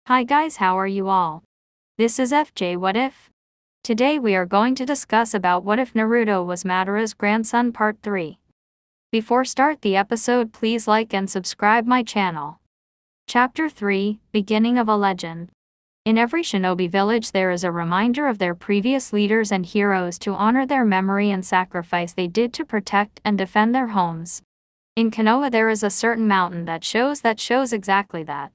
Hi guys, how are you all? This is FJ What If? Today we are going to discuss about what if Naruto was Madara's grandson part 3. Before start the episode, please like and subscribe my channel. Chapter 3, Beginning of a Legend. In every shinobi village there is a reminder of their previous leaders and heroes to honor their memory and sacrifice they did to protect and defend their homes. In Konoha there is a certain mountain that shows exactly that.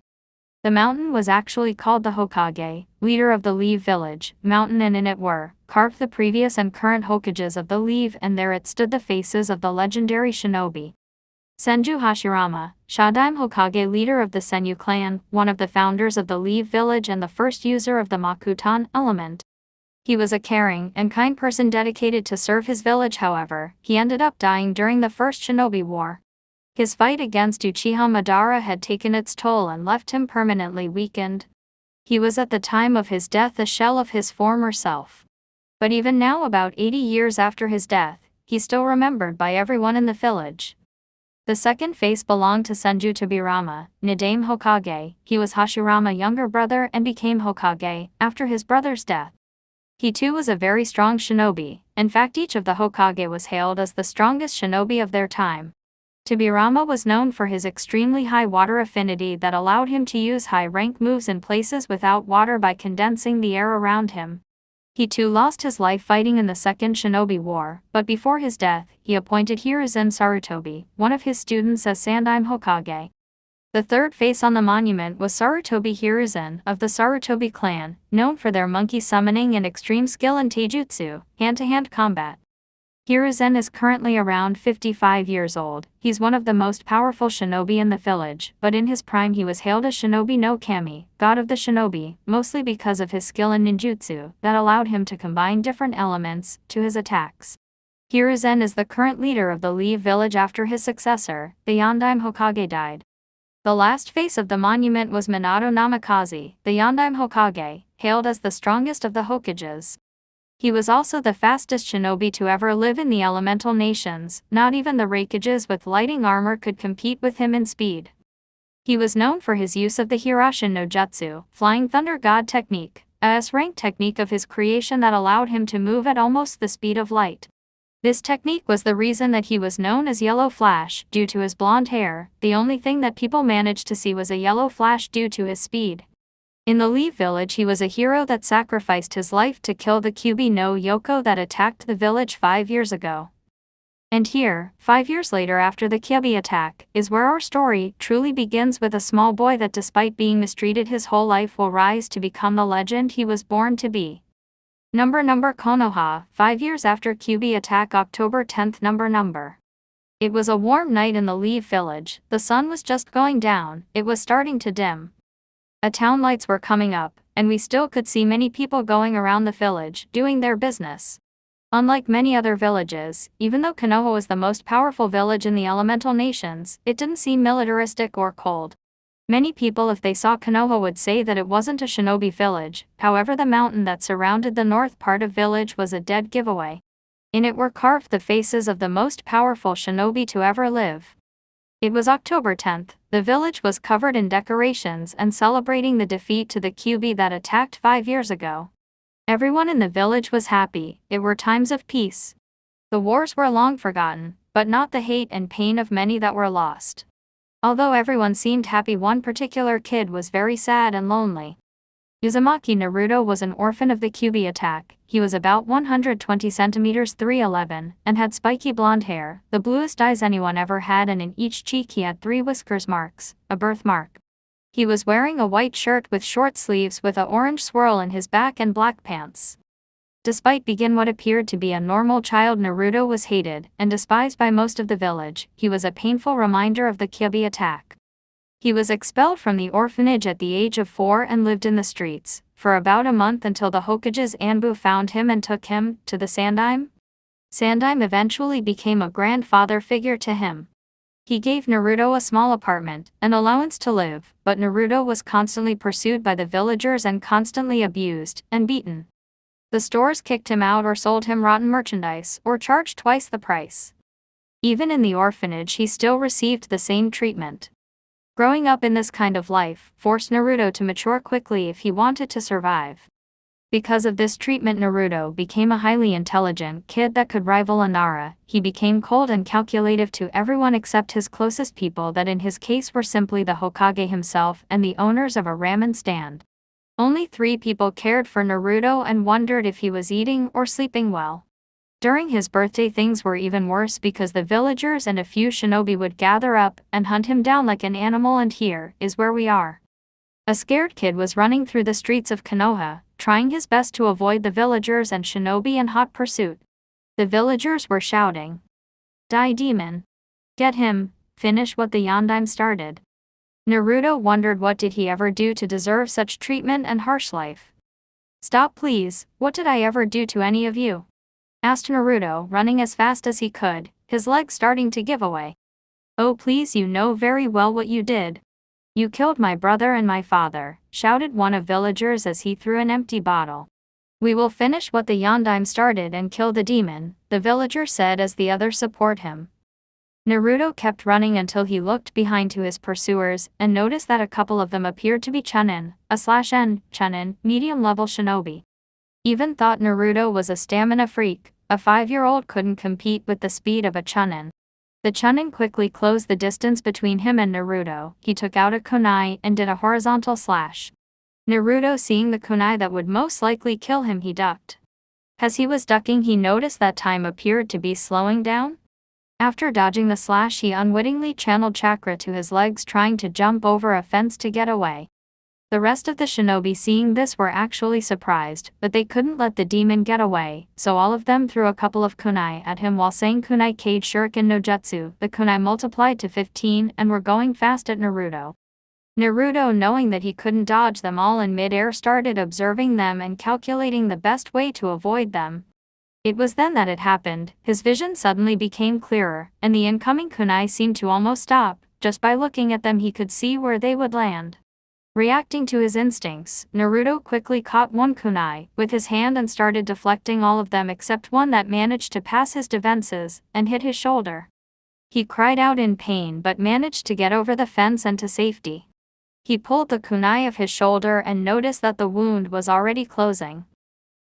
The mountain was actually called the Hokage, leader of the Leave village, mountain, and in it were carved the previous and current Hokages of the Leave, and there it stood the faces of the legendary shinobi. Senju Hashirama, Shadaime Hokage, leader of the Senju clan, one of the founders of the Leave village and the first user of the Makutan element. He was a caring and kind person dedicated to serve his village. However, he ended up dying during the First Shinobi War. His fight against Uchiha Madara had taken its toll and left him permanently weakened. He was at the time of his death a shell of his former self. But even now, about 80 years after his death, he's still remembered by everyone in the village. The second face belonged to Senju Tobirama, nicknamed Hokage. He was Hashirama's younger brother and became Hokage after his brother's death. He too was a very strong shinobi. In fact, each of the Hokage was hailed as the strongest shinobi of their time. Tobirama was known for his extremely high water affinity that allowed him to use high-rank moves in places without water by condensing the air around him. He too lost his life fighting in the Second Shinobi War, but before his death, he appointed Hiruzen Sarutobi, one of his students, as Sandaime Hokage. The third face on the monument was Sarutobi Hiruzen of the Sarutobi clan, known for their monkey summoning and extreme skill in taijutsu, hand-to-hand combat. Hiruzen is currently around 55 years old. He's one of the most powerful shinobi in the village, but in his prime he was hailed as Shinobi no Kami, god of the shinobi, mostly because of his skill in ninjutsu that allowed him to combine different elements to his attacks. Hiruzen is the current leader of the Leave village after his successor, the Yondaime Hokage, died. The last face of the monument was Minato Namikaze, the Yondaime Hokage, hailed as the strongest of the Hokages. He was also the fastest shinobi to ever live in the elemental nations. Not even the Raikages with lighting armor could compete with him in speed. He was known for his use of the Hirashin no Jutsu, Flying Thunder God technique, a S-rank technique of his creation that allowed him to move at almost the speed of light. This technique was the reason that he was known as Yellow Flash, due to his blonde hair. The only thing that people managed to see was a yellow flash due to his speed. In the Leave village he was a hero that sacrificed his life to kill the Kyuubi no Yoko that attacked the village 5 years ago. And here, 5 years later after the Kyuubi attack, is where our story truly begins, with a small boy that despite being mistreated his whole life will rise to become the legend he was born to be. Number Konoha, 5 years after Kyuubi attack, October 10th. Number. It was a warm night in the Leave village. The sun was just going down, it was starting to dim. Town lights were coming up, and we still could see many people going around the village, doing their business. Unlike many other villages, even though Konoha was the most powerful village in the elemental nations, it didn't seem militaristic or cold. Many people, if they saw Konoha, would say that it wasn't a shinobi village. However, the mountain that surrounded the north part of village was a dead giveaway. In it were carved the faces of the most powerful shinobi to ever live. It was October 10th. The village was covered in decorations and celebrating the defeat to the Kyuubi that attacked 5 years ago. Everyone in the village was happy. It were times of peace. The wars were long forgotten, but not the hate and pain of many that were lost. Although everyone seemed happy, one particular kid was very sad and lonely. Uzumaki Naruto was an orphan of the Kyuubi attack. He was about 120 centimeters 3'11", and had spiky blonde hair, the bluest eyes anyone ever had, and in each cheek he had 3 whiskers marks, a birthmark. He was wearing a white shirt with short sleeves with a orange swirl in his back and black pants. Despite being what appeared to be a normal child, Naruto was hated and despised by most of the village. He was a painful reminder of the Kyuubi attack. He was expelled from the orphanage at the age of 4 and lived in the streets for about a month until the Hokage's Anbu found him and took him to the Sandaime. Sandaime eventually became a grandfather figure to him. He gave Naruto a small apartment, an allowance to live, but Naruto was constantly pursued by the villagers and constantly abused and beaten. The stores kicked him out or sold him rotten merchandise or charged twice the price. Even in the orphanage he still received the same treatment. Growing up in this kind of life forced Naruto to mature quickly if he wanted to survive. Because of this treatment, Naruto became a highly intelligent kid that could rival Nara. He became cold and calculative to everyone except his closest people, that in his case were simply the Hokage himself and the owners of a ramen stand. Only 3 people cared for Naruto and wondered if he was eating or sleeping well. During his birthday things were even worse because the villagers and a few shinobi would gather up and hunt him down like an animal, and here is where we are. A scared kid was running through the streets of Konoha, trying his best to avoid the villagers and shinobi in hot pursuit. The villagers were shouting, "Die demon! Get him, finish what the Yondaime started." Naruto wondered, what did he ever do to deserve such treatment and harsh life? "Stop please, what did I ever do to any of you?" asked Naruto, running as fast as he could, his legs starting to give away. "Oh please, you know very well what you did. You killed my brother and my father," shouted one of villagers as he threw an empty bottle. "We will finish what the Yondaime started and kill the demon," the villager said as the others support him. Naruto kept running until he looked behind to his pursuers and noticed that a couple of them appeared to be Chunin, Chunin, medium-level shinobi. Even thought Naruto was a stamina freak, a 5-year-old couldn't compete with the speed of a Chunin. The Chunin quickly closed the distance between him and Naruto. He took out a kunai and did a horizontal slash. Naruto, seeing the kunai that would most likely kill him, he ducked. As he was ducking, he noticed that time appeared to be slowing down. After dodging the slash, he unwittingly channeled chakra to his legs, trying to jump over a fence to get away. The rest of the shinobi, seeing this, were actually surprised, but they couldn't let the demon get away, so all of them threw a couple of kunai at him while saying "Kunai Kage Shuriken no Jutsu." The kunai multiplied to 15 and were going fast at Naruto. Naruto, knowing that he couldn't dodge them all in mid-air, started observing them and calculating the best way to avoid them. It was then that it happened. His vision suddenly became clearer, and the incoming kunai seemed to almost stop. Just by looking at them he could see where they would land. Reacting to his instincts, Naruto quickly caught one kunai with his hand and started deflecting all of them except one that managed to pass his defenses and hit his shoulder. He cried out in pain but managed to get over the fence and to safety. He pulled the kunai of his shoulder and noticed that the wound was already closing.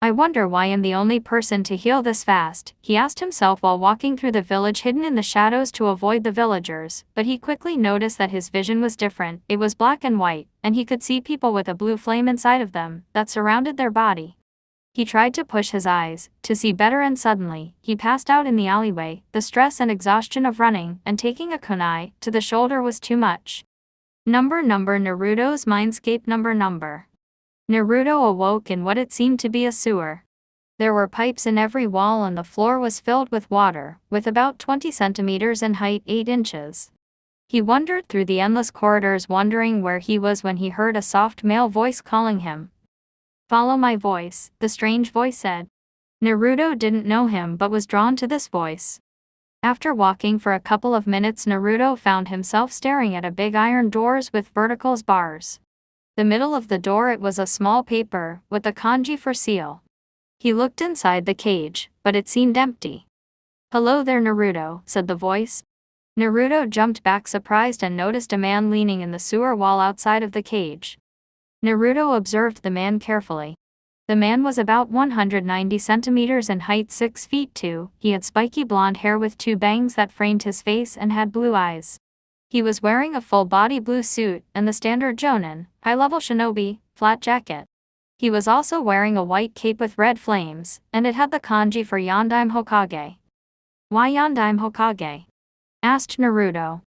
"I wonder why I'm the only person to heal this fast," he asked himself while walking through the village hidden in the shadows to avoid the villagers, but he quickly noticed that his vision was different. It was black and white, and he could see people with a blue flame inside of them that surrounded their body. He tried to push his eyes to see better, and suddenly, he passed out in the alleyway. The stress and exhaustion of running and taking a kunai to the shoulder was too much. Naruto's mindscape. Naruto awoke in what it seemed to be a sewer. There were pipes in every wall and the floor was filled with water, with about 20 centimeters in height, 8 inches. He wandered through the endless corridors wondering where he was when he heard a soft male voice calling him. "Follow my voice," the strange voice said. Naruto didn't know him but was drawn to this voice. After walking for a couple of minutes, Naruto found himself staring at a big iron doors with vertical bars. The middle of the door, it was a small paper with a kanji for seal. He looked inside the cage, but it seemed empty. "Hello there, Naruto," said the voice. Naruto jumped back surprised and noticed a man leaning in the sewer wall outside of the cage. Naruto observed the man carefully. The man was about 190 centimeters in height, 6 feet 2. He had spiky blonde hair with 2 bangs that framed his face and had blue eyes. He was wearing a full-body blue suit and the standard Jonin, high-level shinobi, flat jacket. He was also wearing a white cape with red flames, and it had the kanji for Yondaime Hokage. "Why Yondaime Hokage?" asked Naruto.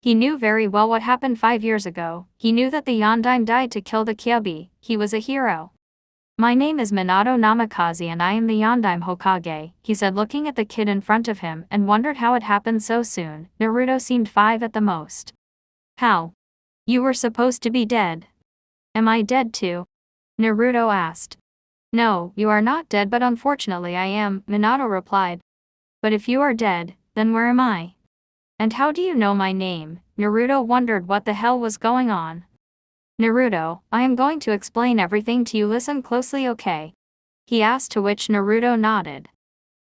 He knew very well what happened 5 years ago. He knew that the Yondaime died to kill the Kyuubi. He was a hero. "My name is Minato Namikaze and I am the Yondaime Hokage," he said, looking at the kid in front of him and wondered how it happened so soon. Naruto seemed 5 at the most. "How? You were supposed to be dead." "Am I dead too?" Naruto asked. "No, you are not dead, but unfortunately I am," Minato replied. "But if you are dead, then where am I? And how do you know my name?" Naruto wondered what the hell was going on. "Naruto, I am going to explain everything to you. Listen closely, okay?" he asked, to which Naruto nodded.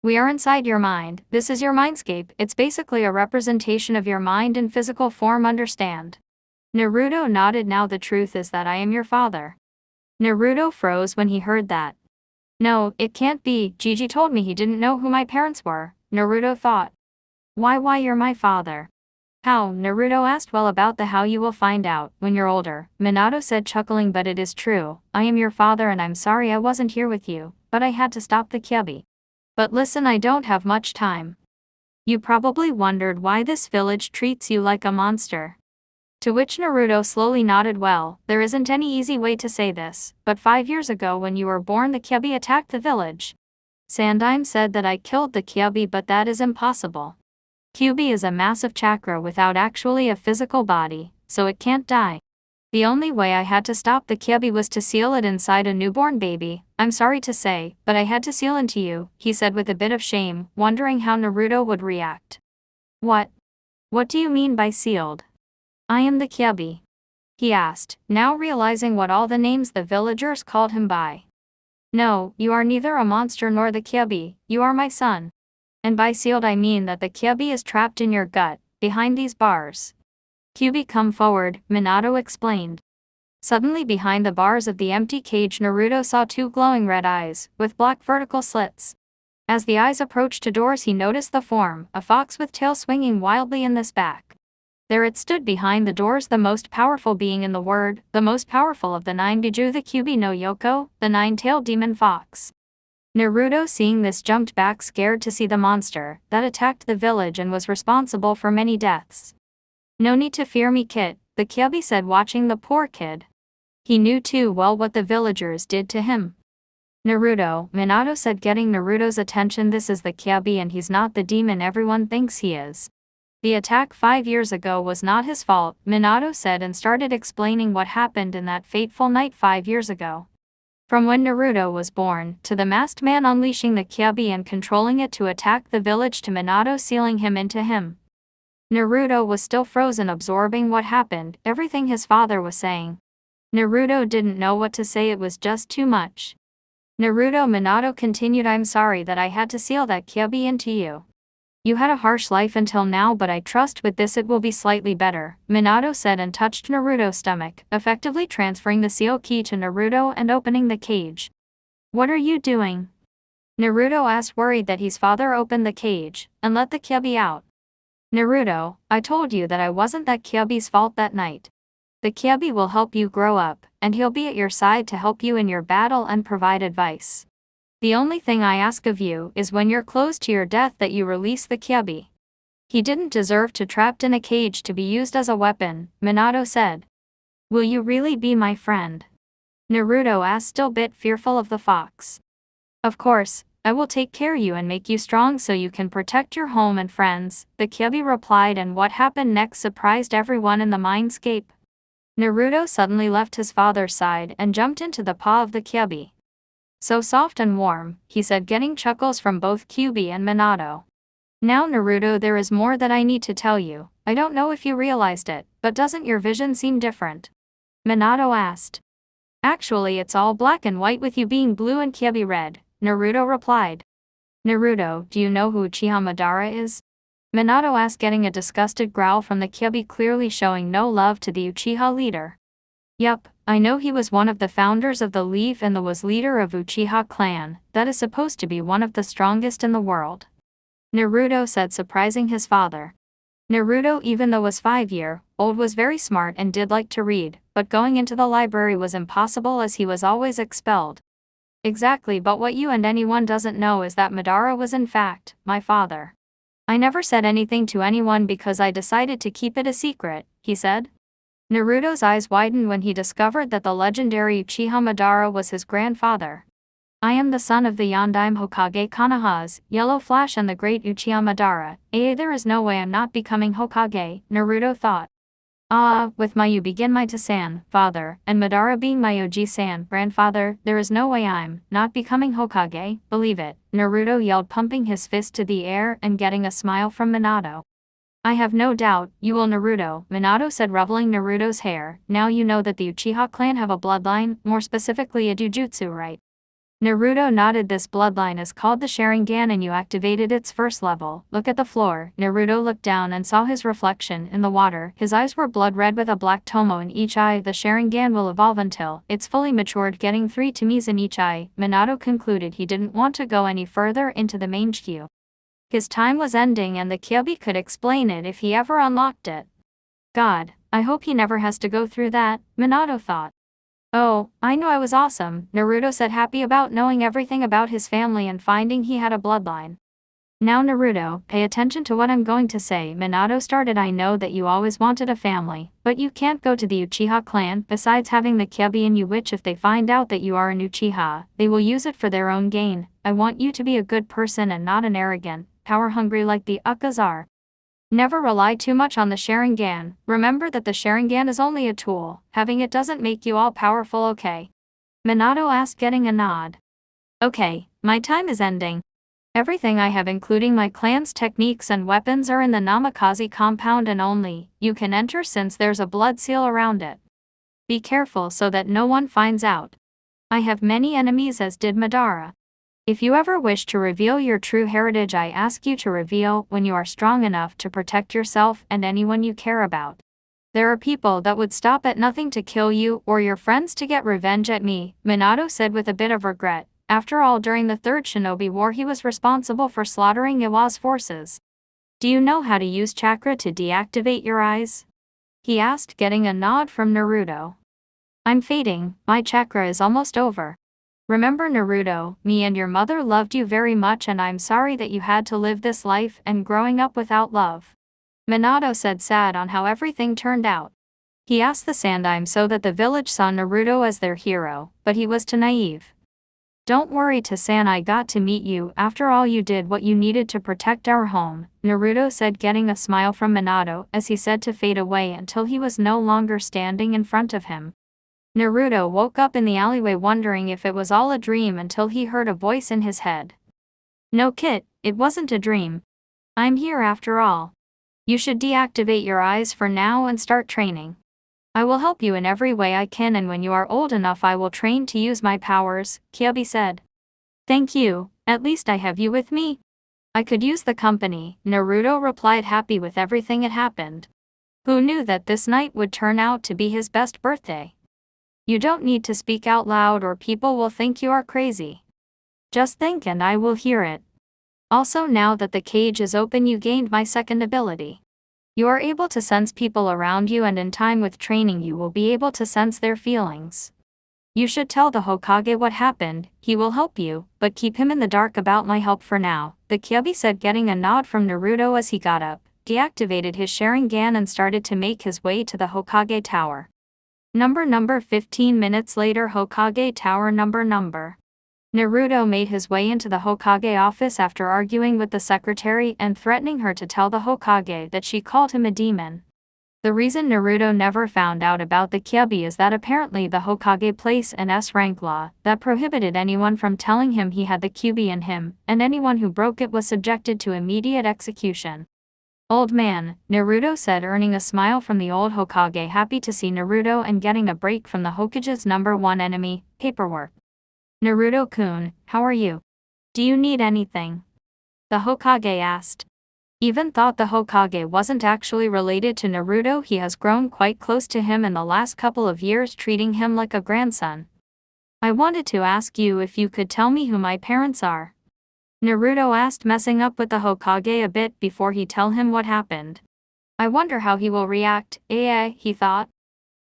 "We are inside your mind. This is your mindscape. It's basically a representation of your mind in physical form, understand? Naruto nodded. Now the truth is that I am your father. Naruto froze when he heard that. No, it can't be. Gigi told me he didn't know who my parents were, Naruto thought. Why you're my father? How? Naruto asked. Well, about the how you will find out when you're older, Minato said, chuckling, but it is true. I am your father and I'm sorry I wasn't here with you, but I had to stop the Kyuubi. But listen, I don't have much time. You probably wondered why this village treats you like a monster. To which Naruto slowly nodded. Well, there isn't any easy way to say this, but 5 years ago when you were born the Kyuubi attacked the village. Sandaime said that I killed the Kyuubi, but that is impossible. Kyuubi is a massive chakra without actually a physical body, so it can't die. The only way I had to stop the Kyuubi was to seal it inside a newborn baby. I'm sorry to say, but I had to seal into you, he said with a bit of shame, wondering how Naruto would react. What? What do you mean by sealed? I am the Kyuubi, he asked, now realizing what all the names the villagers called him by. No, you are neither a monster nor the Kyuubi, you are my son. And by sealed I mean that the Kyuubi is trapped in your gut, behind these bars. Kyuubi, come forward, Minato explained. Suddenly behind the bars of the empty cage Naruto saw 2 glowing red eyes, with black vertical slits. As the eyes approached to doors he noticed the form, a fox with tail swinging wildly in this back. There it stood behind the doors, the most powerful being in the world, the most powerful of the 9 Biju, the Kyuubi no Yoko, the 9-tailed demon fox. Naruto, seeing this, jumped back scared to see the monster that attacked the village and was responsible for many deaths. No need to fear me, kid, the Kyuubi said, watching the poor kid. He knew too well what the villagers did to him. Naruto, Minato said, getting Naruto's attention. This is the Kyuubi and he's not the demon everyone thinks he is. The attack 5 years ago was not his fault, Minato said, and started explaining what happened in that fateful night 5 years ago. From when Naruto was born, to the masked man unleashing the Kyuubi and controlling it to attack the village, to Minato sealing him into him. Naruto was still frozen, absorbing what happened, everything his father was saying. Naruto didn't know what to say, it was just too much. Naruto, Minato continued, I'm sorry that I had to seal that Kyuubi into you. You had a harsh life until now, but I trust with this it will be slightly better, Minato said and touched Naruto's stomach, effectively transferring the seal key to Naruto and opening the cage. What are you doing? Naruto asked, worried that his father opened the cage and let the Kyuubi out. Naruto, I told you that I wasn't that Kyuubi's fault that night. The Kyuubi will help you grow up, and he'll be at your side to help you in your battle and provide advice. The only thing I ask of you is when you're close to your death that you release the Kyuubi. He didn't deserve to trapped in a cage to be used as a weapon, Minato said. Will you really be my friend? Naruto asked, still bit fearful of the fox. Of course, I will take care of you and make you strong so you can protect your home and friends, the Kyuubi replied, and what happened next surprised everyone in the mindscape. Naruto suddenly left his father's side and jumped into the paw of the Kyuubi. So soft and warm, he said, getting chuckles from both Kyuubi and Minato. Now Naruto, there is more that I need to tell you. I don't know if you realized it, but doesn't your vision seem different? Minato asked. Actually, it's all black and white with you being blue and Kyuubi red, Naruto replied. Naruto, do you know who Uchiha Madara is? Minato asked, getting a disgusted growl from the Kyuubi, clearly showing no love to the Uchiha leader. Yup, I know he was one of the founders of the Leaf and was leader of Uchiha clan, that is supposed to be one of the strongest in the world. Naruto said, surprising his father. Naruto, even though was 5-year-old, was very smart and did like to read, but going into the library was impossible as he was always expelled. Exactly, but what you and anyone doesn't know is that Madara was in fact my father. I never said anything to anyone because I decided to keep it a secret, he said. Naruto's eyes widened when he discovered that the legendary Uchiha Madara was his grandfather. I am the son of the Yondaime Hokage Konoha's Yellow Flash and the great Uchiha Madara. There is no way I'm not becoming Hokage, Naruto thought. With my you begin my to-san, father, and Madara being my Oji-san, grandfather, there is no way I'm not becoming Hokage, believe it, Naruto yelled, pumping his fist to the air and getting a smile from Minato. I have no doubt you will, Naruto, Minato said, ruffling Naruto's hair. Now you know that the Uchiha clan have a bloodline, more specifically a jujutsu, right? Naruto nodded. This bloodline is called the Sharingan and you activated its first level. Look at the floor. Naruto looked down and saw his reflection in the water. His eyes were blood red with a black tomo in each eye. The Sharingan will evolve until it's fully matured, getting 3 tomes in each eye. Minato concluded he didn't want to go any further into the main queue. His time was ending and the Kyuubi could explain it if he ever unlocked it. God, I hope he never has to go through that, Minato thought. Oh, I knew I was awesome, Naruto said, happy about knowing everything about his family and finding he had a bloodline. Now Naruto, pay attention to what I'm going to say, Minato started. I know that you always wanted a family, but you can't go to the Uchiha clan. Besides having the Kyuubi in you, which if they find out that you are an Uchiha, they will use it for their own gain. I want you to be a good person and not an arrogant, power-hungry like the Ukkas are. Never rely too much on the Sharingan. Remember that the Sharingan is only a tool. Having it doesn't make you all powerful, okay? Minato asked, getting a nod. Okay, my time is ending. Everything I have, including my clan's techniques and weapons, are in the Namikaze compound and only you can enter since there's a blood seal around it. Be careful so that no one finds out. I have many enemies, as did Madara. If you ever wish to reveal your true heritage, I ask you to reveal when you are strong enough to protect yourself and anyone you care about. There are people that would stop at nothing to kill you or your friends to get revenge at me, Minato said with a bit of regret. After all, during the Third Shinobi War he was responsible for slaughtering Iwa's forces. Do you know how to use chakra to deactivate your eyes? He asked, getting a nod from Naruto. I'm fading, my chakra is almost over. Remember Naruto, me and your mother loved you very much and I'm sorry that you had to live this life and growing up without love. Minato said, sad on how everything turned out. He asked the Sandaime so that the village saw Naruto as their hero, but he was too naive. Don't worry San, I got to meet you. After all, you did what you needed to protect our home, Naruto said, getting a smile from Minato as he said to fade away until he was no longer standing in front of him. Naruto woke up in the alleyway wondering if it was all a dream until he heard a voice in his head. No Kit, it wasn't a dream. I'm here after all. You should deactivate your eyes for now and start training. I will help you in every way I can, and when you are old enough I will train to use my powers, Kyuubi said. Thank you, at least I have you with me. I could use the company, Naruto replied, happy with everything that happened. Who knew that this night would turn out to be his best birthday? You don't need to speak out loud or people will think you are crazy. Just think and I will hear it. Also, now that the cage is open, you gained my second ability. You are able to sense people around you, and in time with training you will be able to sense their feelings. You should tell the Hokage what happened, he will help you, but keep him in the dark about my help for now, the Kyuubi said, getting a nod from Naruto as he got up, deactivated his Sharingan and started to make his way to the Hokage Tower. Number 15 minutes later, Hokage Tower. Number. Naruto made his way into the Hokage office after arguing with the secretary and threatening her to tell the Hokage that she called him a demon. The reason Naruto never found out about the Kyuubi is that apparently the Hokage placed an S-rank law that prohibited anyone from telling him he had the Kyuubi in him, and anyone who broke it was subjected to immediate execution. Old man, Naruto said, earning a smile from the old Hokage, happy to see Naruto and getting a break from the Hokage's #1 enemy, paperwork. Naruto-kun, how are you? Do you need anything? The Hokage asked. Even thought the Hokage wasn't actually related to Naruto, he has grown quite close to him in the last couple of years, treating him like a grandson. I wanted to ask you if you could tell me who my parents are. Naruto asked, messing up with the Hokage a bit before he tell him what happened. I wonder how he will react, he thought.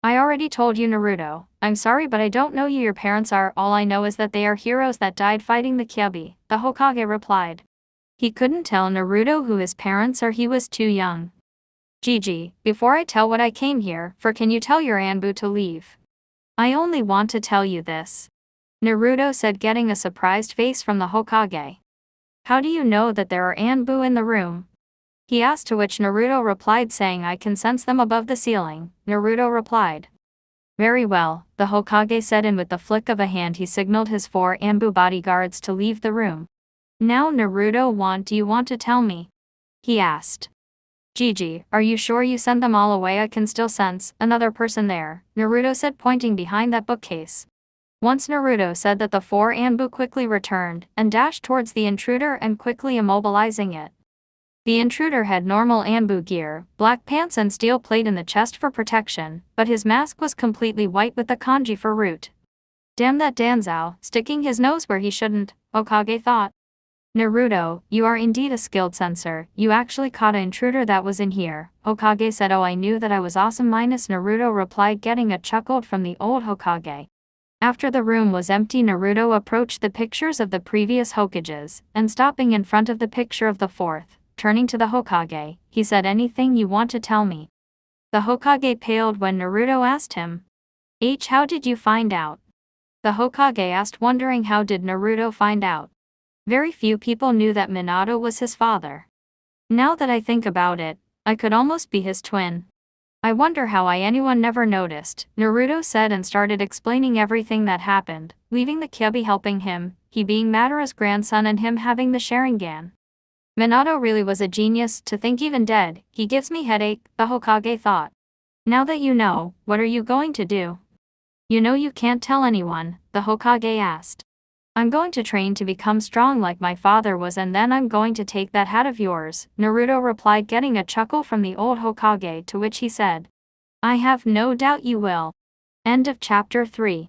I already told you, Naruto. I'm sorry, but I don't know who your parents are. All I know is that they are heroes that died fighting the Kyuubi, the Hokage replied. He couldn't tell Naruto who his parents are, he was too young. Gigi, before I tell what I came here for, can you tell your Anbu to leave? I only want to tell you this. Naruto said, getting a surprised face from the Hokage. How do you know that there are Anbu in the room? He asked, to which Naruto replied saying, I can sense them above the ceiling. Naruto replied. Very well, the Hokage said, and with the flick of a hand he signaled his 4 Anbu bodyguards to leave the room. Now Naruto, do you want to tell me? He asked. Gigi, are you sure you sent them all away? I can still sense another person there, Naruto said, pointing behind that bookcase. Once Naruto said that the four Anbu quickly returned and dashed towards the intruder and quickly immobilizing it. The intruder had normal Anbu gear, black pants and steel plate in the chest for protection, but his mask was completely white with the kanji for root. Damn that Danzao, sticking his nose where he shouldn't, Hokage thought. Naruto, you are indeed a skilled censor, you actually caught an intruder that was in here, Hokage said. Oh, I knew that I was awesome minus Naruto replied, getting a chuckle from the old Hokage. After the room was empty, Naruto approached the pictures of the previous Hokages, and stopping in front of the picture of the fourth, turning to the Hokage, he said, anything you want to tell me? The Hokage paled when Naruto asked him. How did you find out? The Hokage asked, wondering how did Naruto find out. Very few people knew that Minato was his father. Now that I think about it, I could almost be his twin. I wonder how anyone never noticed, Naruto said and started explaining everything that happened, leaving the Kyuubi helping him, he being Madara's grandson and him having the Sharingan. Minato really was a genius, to think even dead, he gives me headache, the Hokage thought. Now that you know, what are you going to do? You know you can't tell anyone, the Hokage asked. I'm going to train to become strong like my father was, and then I'm going to take that hat of yours, Naruto replied, getting a chuckle from the old Hokage, to which he said, I have no doubt you will. End of chapter 3.